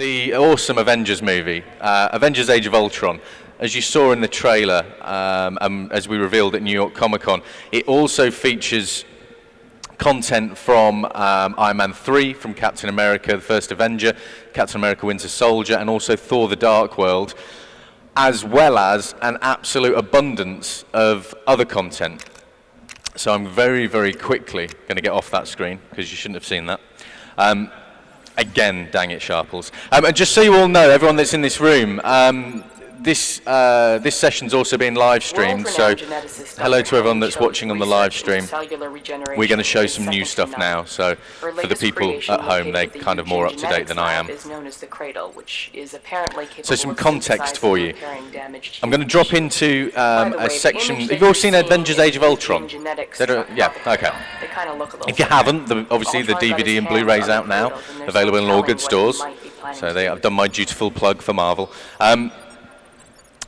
The awesome Avengers movie, Avengers Age of Ultron. As you saw in the trailer, as we revealed at New York Comic Con, it also features content from Iron Man 3, from Captain America, the First Avenger, Captain America Winter Soldier, and also Thor the Dark World, as well as an absolute abundance of other content. So I'm very, very quickly going to get off that screen, because you shouldn't have seen that. Again, dang it, Sharples. And just so you all know, everyone that's in this room, this session's also being live streamed, so hello to everyone that's watching on the live stream. We're going to show some new stuff now, so for the people at home, they're kind of more up to date than I am. So some context for you. I'm going to drop into a section. Have you all seen Avengers Age of Ultron? Yeah, okay. If you haven't, obviously the DVD and Blu-ray's out now, available in all good stores. So I've done my dutiful plug for Marvel.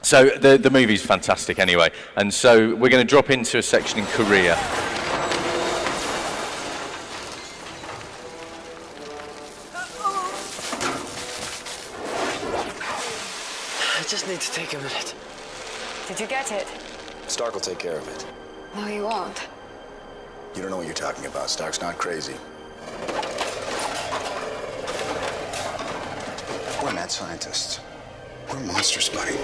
So the movie's fantastic anyway, and so we're going to drop into a section in Korea. I just need to take a minute. Did you get it? Stark will take care of it. No, he won't. You don't know what you're talking about. Stark's not crazy. We're mad scientists. We're monsters, buddy.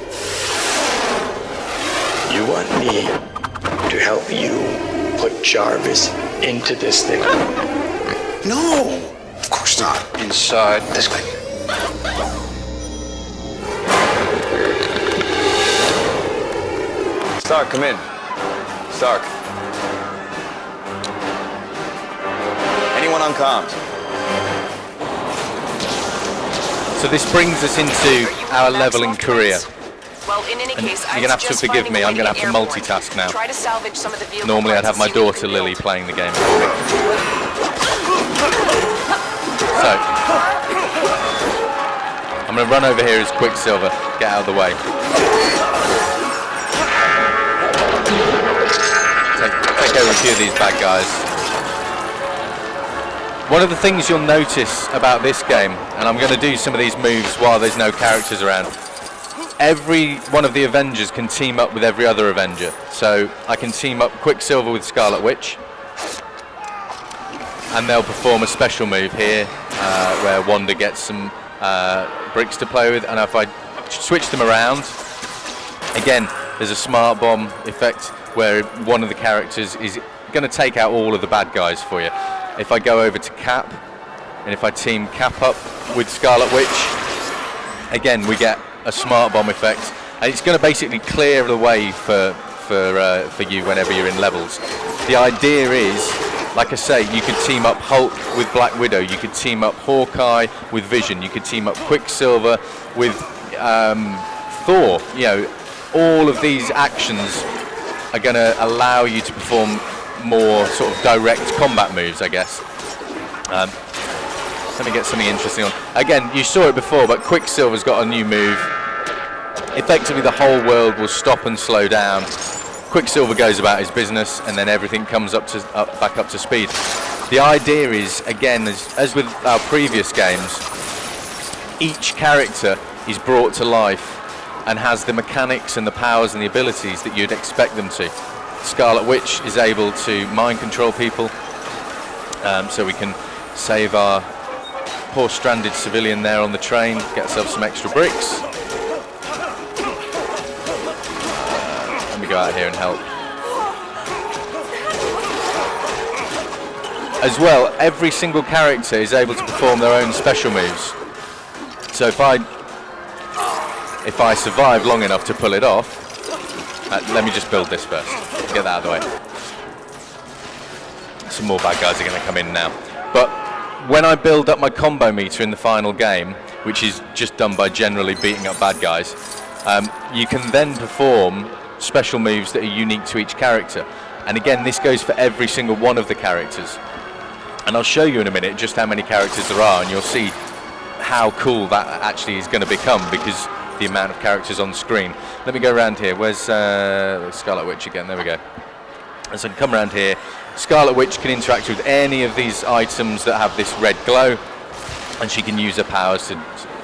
You want me to help you put Jarvis into this thing? No! Of course not. Inside This way. Stark, come in. Stark. Anyone on comms? So this brings us into our level in Korea. Well, in any case, you're going to have to forgive me, I'm going to have to multitask now. Normally I'd have my daughter Lily playing the game for me. So, I'm going to run over here as Quicksilver, get out of the way. Take over a few of these bad guys. One of the things you'll notice about this game, and I'm going to do some of these moves while there's no characters around, every one of the Avengers can team up with every other Avenger. So I can team up Quicksilver with Scarlet Witch, and they'll perform a special move here where Wanda gets some bricks to play with, and if I switch them around, again, there's a smart bomb effect where one of the characters is going to take out all of the bad guys for you. If I go over to Cap, and if I team Cap up with Scarlet Witch, again we get a smart bomb effect, and it's going to basically clear the way for you whenever you're in levels. The idea is, like I say, you could team up Hulk with Black Widow, you could team up Hawkeye with Vision, you could team up Quicksilver with Thor. You know, all of these actions are going to allow you to perform more sort of direct combat moves, I guess. Let me get something interesting on. Again, you saw it before, but Quicksilver's got a new move. Effectively, the whole world will stop and slow down. Quicksilver goes about his business, and then everything comes back up to speed. The idea is, again, as with our previous games, each character is brought to life and has the mechanics and the powers and the abilities that you'd expect them to. Scarlet Witch is able to mind control people, so we can save our poor stranded civilian there on the train, get ourselves some extra bricks. Let me go out here and help. As well, every single character is able to perform their own special moves. So if I survive long enough to pull it off, let me just build this first. Get that out of the way. Some more bad guys are going to come in now. But when I build up my combo meter in the final game, which is just done by generally beating up bad guys, you can then perform special moves that are unique to each character. And again, this goes for every single one of the characters. And I'll show you in a minute just how many characters there are, and you'll see how cool that actually is going to become, because the amount of characters on screen. Let me go around here. Where's Scarlet Witch again? There we go. And so I can come around here. Scarlet Witch can interact with any of these items that have this red glow, and she can use her powers to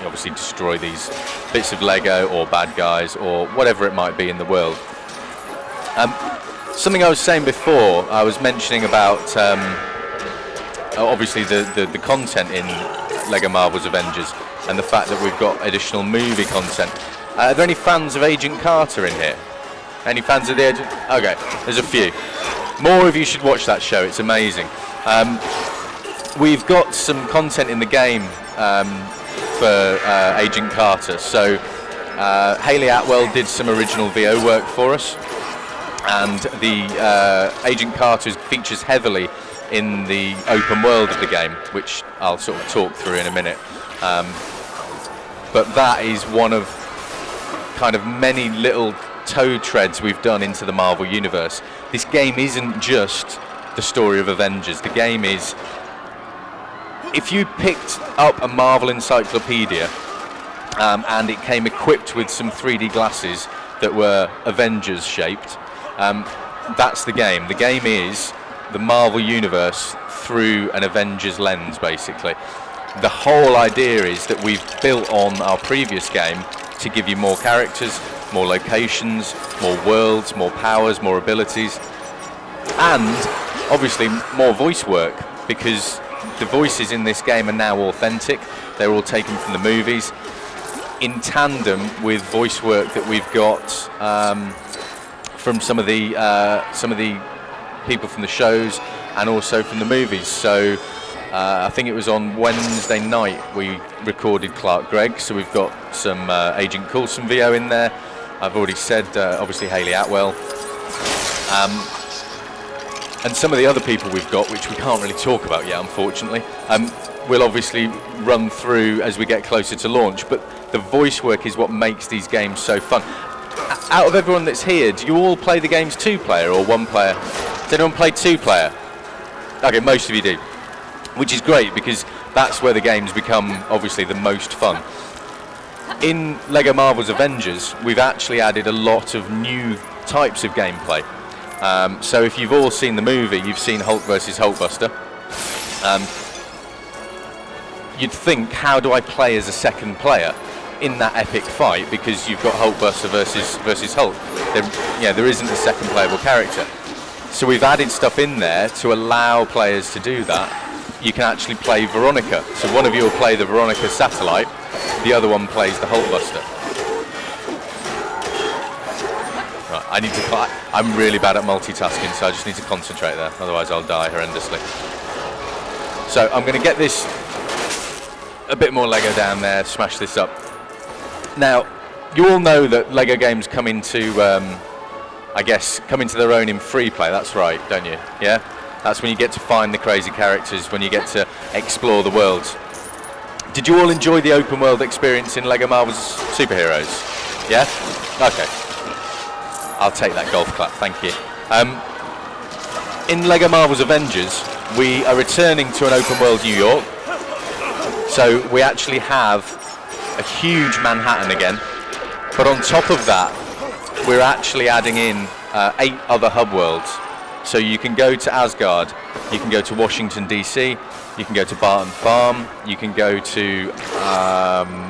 obviously destroy these bits of Lego or bad guys or whatever it might be in the world. Something I was saying before, I was mentioning about obviously the content in LEGO Marvel's Avengers and the fact that we've got additional movie content. Are there any fans of Agent Carter in here? Any fans of the Agent? Okay, there's a few. More of you should watch that show, it's amazing. We've got some content in the game for Agent Carter. So Hayley Atwell did some original VO work for us, and the Agent Carter features heavily in the open world of the game, which I'll sort of talk through in a minute. But that is one of kind of many little toe treads we've done into the Marvel Universe. This game isn't just the story of Avengers. The game is, if you picked up a Marvel encyclopedia and it came equipped with some 3D glasses that were Avengers shaped, that's the game. The game is the Marvel Universe through an Avengers lens, basically. The whole idea is that we've built on our previous game to give you more characters, more locations, more worlds, more powers, more abilities, and obviously more voice work, because the voices in this game are now authentic. They're all taken from the movies, in tandem with voice work that we've got from some of the people from the shows and also from the movies. So I think it was on Wednesday night we recorded Clark Gregg, so we've got some Agent Coulson VO in there. I've already said obviously Hayley Atwell, and some of the other people we've got, which we can't really talk about yet, unfortunately. We'll obviously run through as we get closer to launch, but the voice work is what makes these games so fun. Out of everyone that's here, do you all play the games 2-player or 1-player? Does anyone play 2-player? Okay, most of you do, which is great because that's where the games become obviously the most fun. In LEGO Marvel's Avengers, we've actually added a lot of new types of gameplay. So if you've all seen the movie, you've seen Hulk versus Hulkbuster. You'd think, how do I play as a second player in that epic fight? Because you've got Hulkbuster versus Hulk. There isn't a second playable character. So we've added stuff in there to allow players to do that. You can actually play Veronica. So one of you will play the Veronica satellite, the other one plays the Hulkbuster. Right, I'm really bad at multitasking, so I just need to concentrate there, otherwise I'll die horrendously. So I'm going to get this a bit more Lego down there, smash this up. Now, you all know that Lego games come into their own in free play. That's right, don't you? Yeah? That's when you get to find the crazy characters, when you get to explore the worlds. Did you all enjoy the open world experience in LEGO Marvel's Superheroes? Yeah? Okay. I'll take that golf clap, thank you. In LEGO Marvel's Avengers, we are returning to an open world New York. So we actually have a huge Manhattan again. But on top of that, we're actually adding in 8 other hub worlds. So you can go to Asgard, you can go to Washington DC, you can go to Barton Farm, you can go to,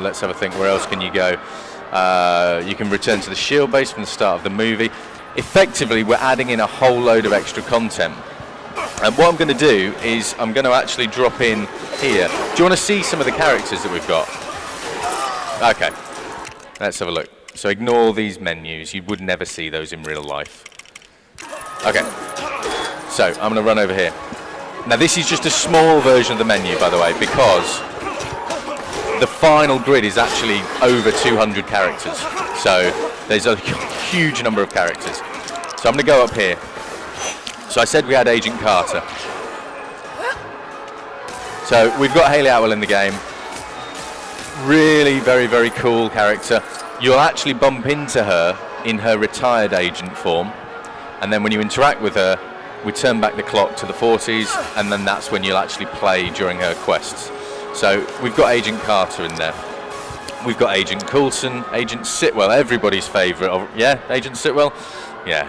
let's have a think, where else can you go? You can return to the Shield base from the start of the movie. Effectively, we're adding in a whole load of extra content. And what I'm going to do is I'm going to actually drop in here. Do you want to see some of the characters that we've got? Okay, let's have a look. So ignore these menus, you would never see those in real life. Okay, so I'm going to run over here. Now this is just a small version of the menu, by the way, because the final grid is actually over 200 characters. So there's a huge number of characters. So I'm going to go up here. So I said we had Agent Carter. So we've got Hayley Atwell in the game. Really very, very cool character. You'll actually bump into her in her retired agent form. And then when you interact with her, we turn back the clock to the 40s, and then that's when you'll actually play during her quests. So we've got Agent Carter in there. We've got Agent Coulson, Agent Sitwell, everybody's favourite. Yeah, Agent Sitwell? Yeah.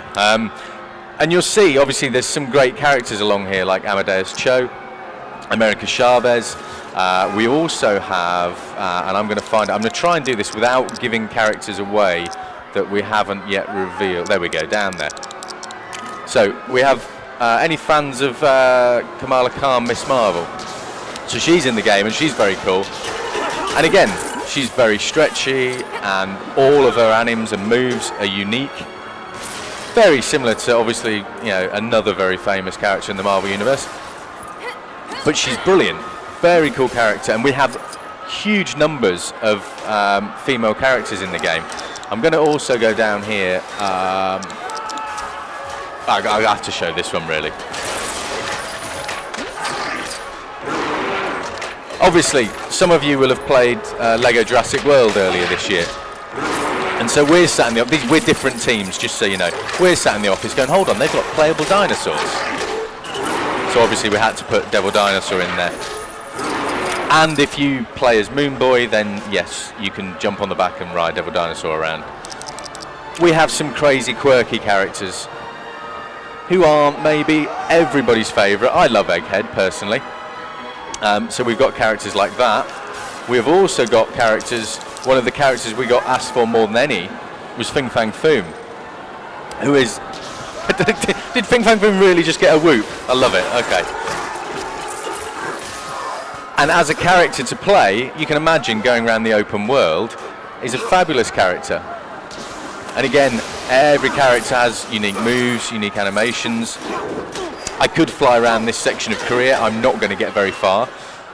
And you'll see, obviously, there's some great characters along here, like Amadeus Cho, America Chavez, We also have, and I'm going to find, I'm going to try and do this without giving characters away that we haven't yet revealed. There we go, down there. So we have any fans of Kamala Khan, Miss Marvel. So she's in the game and she's very cool. And again, she's very stretchy and all of her anims and moves are unique. Very similar to, obviously, you know, another very famous character in the Marvel Universe. But she's brilliant. Very cool character. And we have huge numbers of female characters in the game. I'm going to also go down here. I have to show this one, really. Obviously, some of you will have played LEGO Jurassic World earlier this year. And so we're sat in the office, we're different teams, just so you know. We're sat in the office going, hold on, they've got playable dinosaurs. So obviously we had to put Devil Dinosaur in there. And if you play as Moon Boy, then yes, you can jump on the back and ride Devil Dinosaur around. We have some crazy, quirky characters who aren't maybe everybody's favourite. I love Egghead, personally. So we've got characters like that. We have also got characters, one of the characters we got asked for more than any was Fing Fang Foom, who is... Did Fing Fang Foom really just get a whoop? I love it, okay. And as a character to play, you can imagine going around the open world, is a fabulous character. And again, every character has unique moves, unique animations. I could fly around this section of Korea, I'm not going to get very far.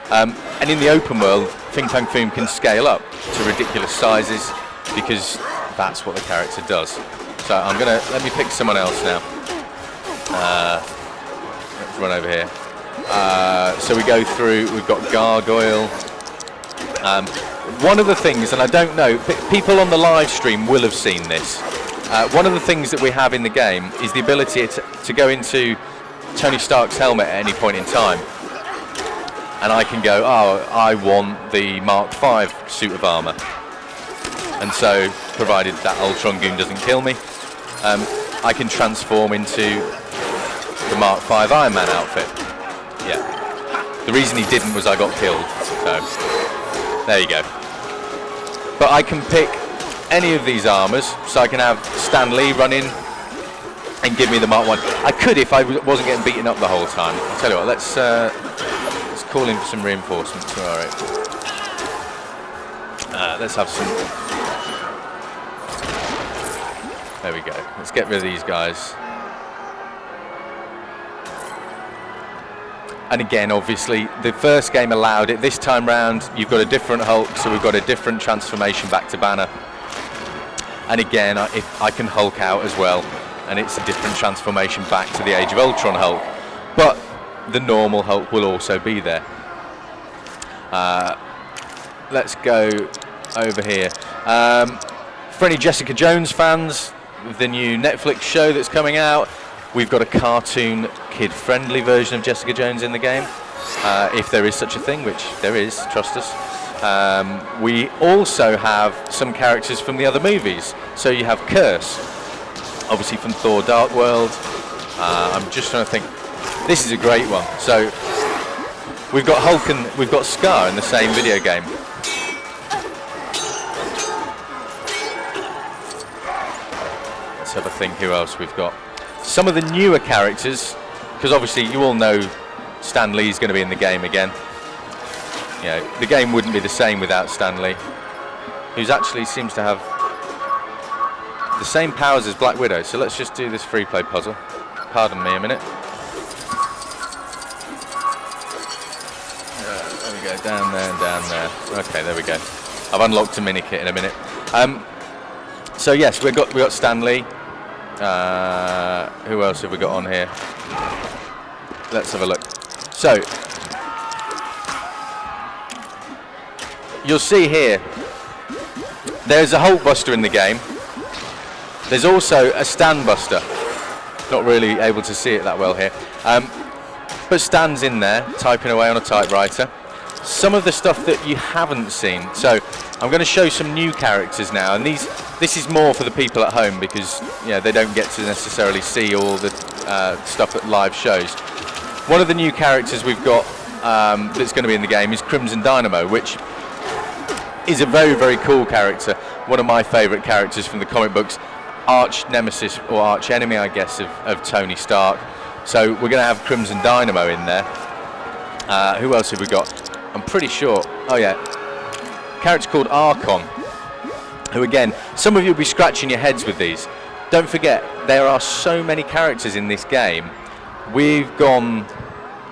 And in the open world, Fing Fang Foom can scale up to ridiculous sizes because that's what the character does. So I'm going to, let me pick someone else now. Let's run over here. So we go through, we've got Gargoyle. One of the things, and I don't know, people on the live stream will have seen this. One of the things that we have in the game is the ability to go into Tony Stark's helmet at any point in time. And I can go, oh, I want the Mark V suit of armour. And so, provided that Ultron Goon doesn't kill me, I can transform into the Mark V Iron Man outfit. Yeah. The reason he didn't was I got killed. So, there you go. But I can pick any of these armours, so I can have Stan Lee run in and give me the Mark 1. I could if I wasn't getting beaten up the whole time. I'll tell you what, let's call in for some reinforcements. All right. Let's have some. There we go. Let's get rid of these guys. And again, obviously, the first game allowed it. This time round, you've got a different Hulk, so we've got a different transformation back to Banner. And again, I can Hulk out as well, and it's a different transformation back to the Age of Ultron Hulk. But the normal Hulk will also be there. Let's go over here. For any Jessica Jones fans, the new Netflix show that's coming out, we've got a cartoon, kid-friendly version of Jessica Jones in the game, if there is such a thing, which there is, trust us. We also have some characters from the other movies. So you have Curse, obviously from Thor Dark World. I'm just trying to think. This is a great one. So we've got Hulk and we've got Scar in the same video game. Let's have a think who else we've got. Some of the newer characters, because obviously you all know Stan Lee's going to be in the game again. You know, the game wouldn't be the same without Stan Lee, who's actually seems to have the same powers as Black Widow. So let's just do this free play puzzle. Pardon me a minute. There we go, down there and down there. Okay, there we go. I've unlocked a mini kit in a minute. So yes, we got Stan Lee. Who else have we got on here? Let's have a look. So you'll see here, there's a Hulk Buster in the game. There's also a Stan Buster. Not really able to see it that well here. But Stan's in there, typing away on a typewriter. Some of the stuff that you haven't seen. So I'm going to show some new characters now, and this is more for the people at home because they don't get to necessarily see all the stuff at live shows. One of the new characters we've got that's going to be in the game is Crimson Dynamo, which is a very, very cool character. One of my favourite characters from the comic books, arch nemesis or arch enemy, I guess, of Tony Stark. So we're going to have Crimson Dynamo in there. Who else have we got? I'm pretty sure. Oh yeah, character called Archon. Who again, some of you will be scratching your heads with these. Don't forget, there are so many characters in this game. We've gone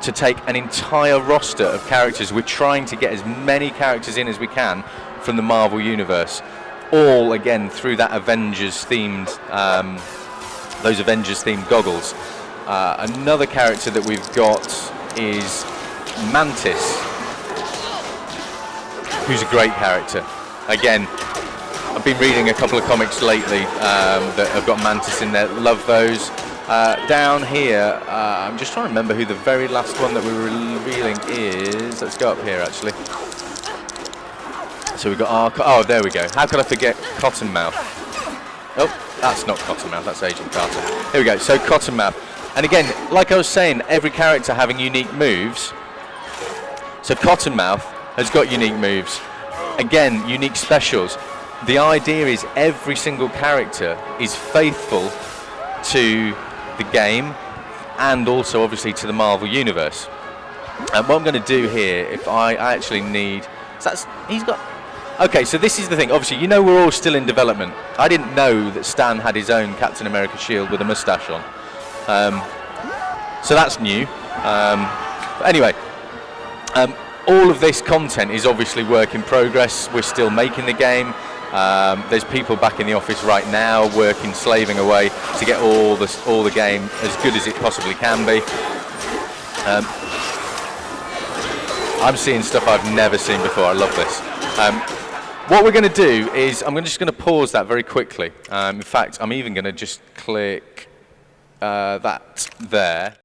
to take an entire roster of characters. We're trying to get as many characters in as we can from the Marvel Universe. All, again, through that Avengers-themed, those Avengers-themed goggles. Another character that we've got is Mantis, who's a great character. Again, I've been reading a couple of comics lately that have got Mantis in there. Love those. Down here, I'm just trying to remember who the very last one that we were revealing is. Let's go up here, actually. So we've got oh, there we go. How could I forget Cottonmouth? Oh, that's not Cottonmouth, that's Agent Carter. Here we go, so Cottonmouth. And again, like I was saying, every character having unique moves. So Cottonmouth has got unique moves. Again, unique specials. The idea is every single character is faithful to the game and also obviously to the Marvel Universe. And what I'm going to do here, if I actually need... So he's got... Okay, so this is the thing. Obviously, you know we're all still in development. I didn't know that Stan had his own Captain America shield with a moustache on. So that's new. But anyway, all of this content is obviously work in progress. We're still making the game. There's people back in the office right now working, slaving away to get all the game as good as it possibly can be. I'm seeing stuff I've never seen before. I love this. What we're going to do is I'm just going to pause that very quickly. In fact, I'm even going to just click that there.